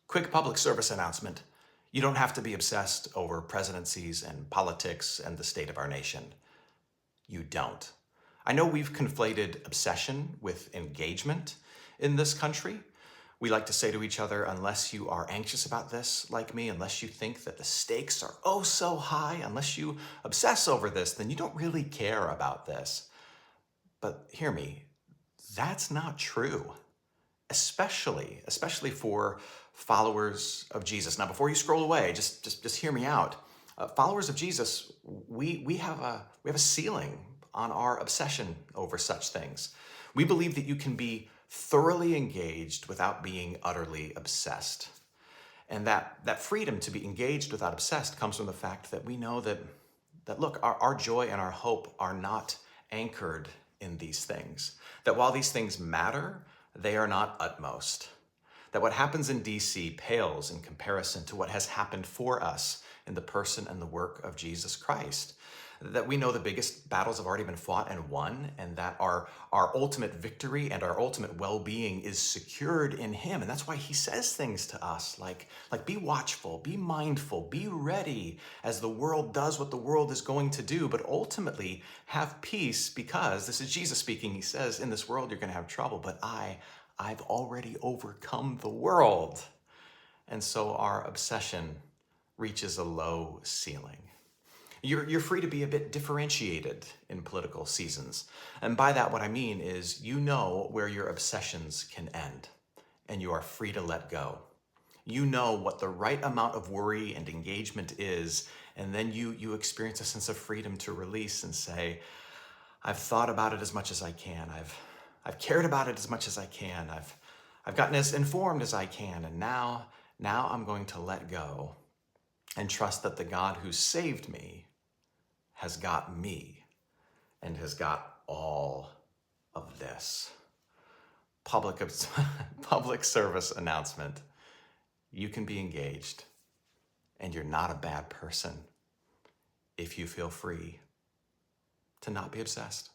Quick public service announcement. You don't have to be obsessed over presidencies and politics and the state of our nation. You don't. I know we've conflated obsession with engagement in this country. We like to say to each other, unless you are anxious about this like me, unless you think that the stakes are oh so high, unless you obsess over this, then you don't really care about this. But hear me, that's not true, especially for followers of Jesus. Now, before you scroll away, just hear me out. Followers of Jesus, we have a ceiling on our obsession over such things. We believe that you can be thoroughly engaged without being utterly obsessed. And that freedom to be engaged without obsessed comes from the fact that we know that look, our joy and our hope are not anchored in these things. That while these things matter, they are not utmost. That what happens in DC pales in comparison to what has happened for us in the person and the work of Jesus Christ. That we know the biggest battles have already been fought and won, and that our ultimate victory and our ultimate well-being is secured in him. And that's why he says things to us like be watchful, be mindful, be ready as the world does what the world is going to do, but ultimately have peace, because this is Jesus speaking. He says, in this world you're going to have trouble, but I've already overcome the world. And so our obsession reaches a low ceiling. You're free to be a bit differentiated in political seasons. And by that, what I mean is you know where your obsessions can end, and you are free to let go. You know what the right amount of worry and engagement is, and then you experience a sense of freedom to release and say, I've thought about it as much as I can. I've cared about it as much as I can. I've gotten as informed as I can, and now I'm going to let go and trust that the God who saved me has got me and has got all of this. Public service announcement. You can be engaged, and you're not a bad person if you feel free to not be obsessed.